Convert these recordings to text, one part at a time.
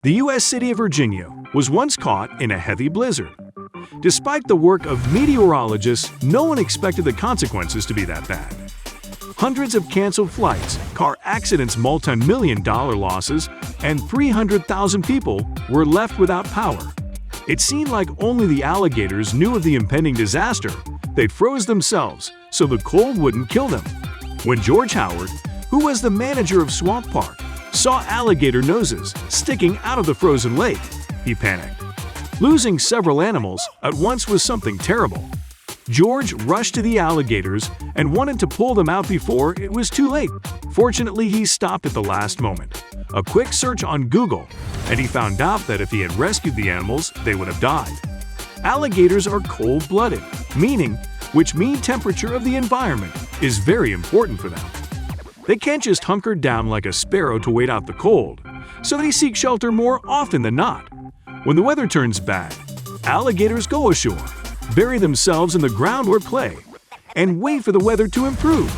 The U.S. city of Virginia was once caught in a heavy blizzard. Despite the work of meteorologists, no one expected the consequences to be that bad. Hundreds of canceled flights, car accidents, multi-million-dollar losses, and 300,000 people were left without power. It seemed like only the alligators knew of the impending disaster. They'd froze themselves so the cold wouldn't kill them. When George Howard, who was the manager of Swamp Park, saw alligator noses sticking out of the frozen lake, he panicked. Losing several animals at once was something terrible. George rushed to the alligators and wanted to pull them out before it was too late. Fortunately, he stopped at the last moment. A quick search on Google, and he found out that if he had rescued the animals, they would have died. Alligators are cold-blooded, meaning which mean temperature of the environment is very important for them. They can't just hunker down like a sparrow to wait out the cold, so they seek shelter more often than not. When the weather turns bad, alligators go ashore, bury themselves in the ground or play, and wait for the weather to improve.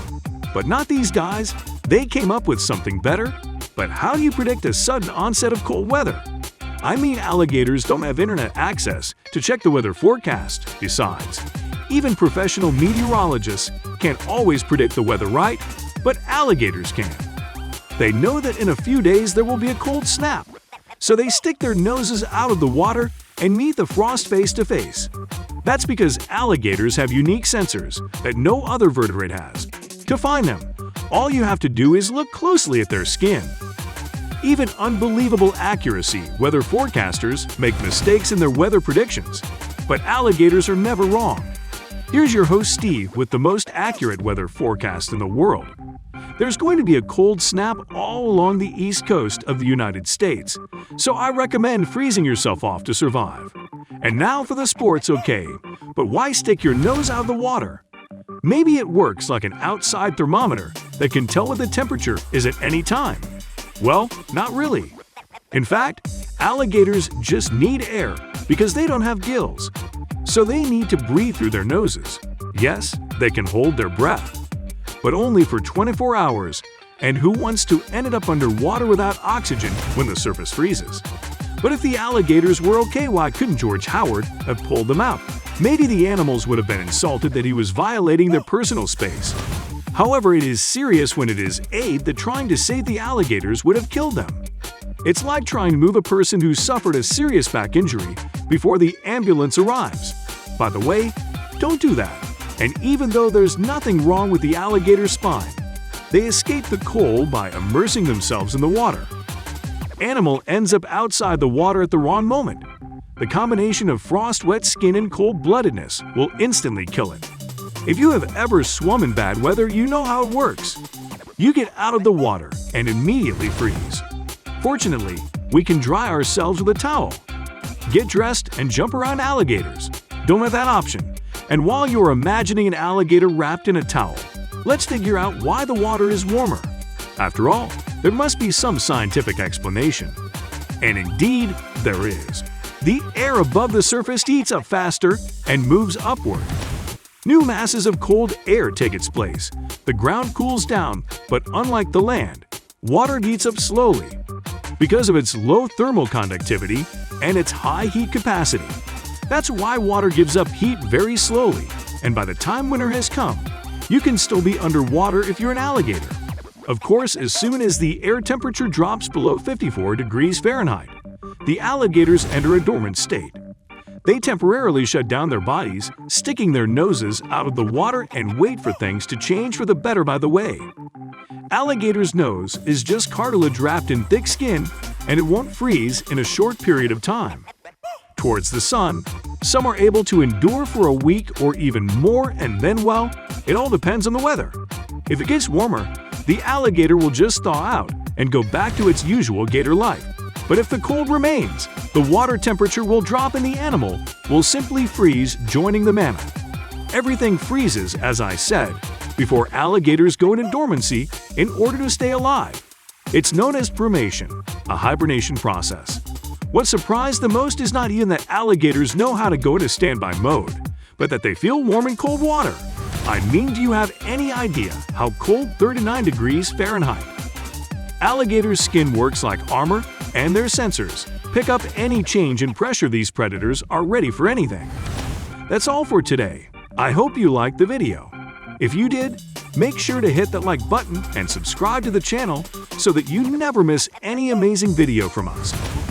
But not these guys. They came up with something better. But how do you predict a sudden onset of cold weather? I mean, alligators don't have internet access to check the weather forecast. Besides, even professional meteorologists can't always predict the weather right, but alligators can. They know that in a few days there will be a cold snap, so they stick their noses out of the water and meet the frost face to face. That's because alligators have unique sensors that no other vertebrate has. To find them, all you have to do is look closely at their skin. Even unbelievable accuracy weather forecasters make mistakes in their weather predictions, but alligators are never wrong. Here's your host Steve with the most accurate weather forecast in the world. There's going to be a cold snap all along the east coast of the United States, so I recommend freezing yourself off to survive. And now for the sports, okay, but why stick your nose out of the water? Maybe it works like an outside thermometer that can tell what the temperature is at any time. Well, not really. In fact, alligators just need air because they don't have gills, so they need to breathe through their noses. Yes, they can hold their breath, but only for 24 hours, and who wants to end up underwater without oxygen when the surface freezes? But if the alligators were okay, why couldn't George Howard have pulled them out? Maybe the animals would have been insulted that he was violating their personal space. However, it is serious when it is aid that trying to save the alligators would have killed them. It's like trying to move a person who suffered a serious back injury before the ambulance arrives. By the way, don't do that. And even though there's nothing wrong with the alligator's spine, they escape the cold by immersing themselves in the water. Animal ends up outside the water at the wrong moment. The combination of frost-wet skin and cold-bloodedness will instantly kill it. If you have ever swum in bad weather, you know how it works. You get out of the water and immediately freeze. Fortunately, we can dry ourselves with a towel. Get dressed and jump around alligators. Don't have that option. And while you're imagining an alligator wrapped in a towel, let's figure out why the water is warmer. After all, there must be some scientific explanation. And indeed, there is. The air above the surface heats up faster and moves upward. New masses of cold air take its place. The ground cools down, but unlike the land, water heats up slowly. Because of its low thermal conductivity and its high heat capacity. That's why water gives up heat very slowly, and by the time winter has come, you can still be underwater if you're an alligator. Of course, as soon as the air temperature drops below 54 degrees Fahrenheit, the alligators enter a dormant state. They temporarily shut down their bodies, sticking their noses out of the water and wait for things to change for the better by the way. Alligator's nose is just cartilage wrapped in thick skin, and it won't freeze in a short period of time. Towards the sun, some are able to endure for a week or even more, and then, well, it all depends on the weather. If it gets warmer, the alligator will just thaw out and go back to its usual gator life. But if the cold remains, the water temperature will drop and the animal will simply freeze, joining the mammoth. Everything freezes, as I said, before alligators go into dormancy in order to stay alive. It's known as brumation, a hibernation process. What surprised the most is not even that alligators know how to go into standby mode, but that they feel warm in cold water. I mean, do you have any idea how cold 39 degrees Fahrenheit? Alligator's skin works like armor and their sensors pick up any change in pressure. These predators are ready for anything. That's all for today. I hope you liked the video. If you did, make sure to hit that like button and subscribe to the channel so that you never miss any amazing video from us.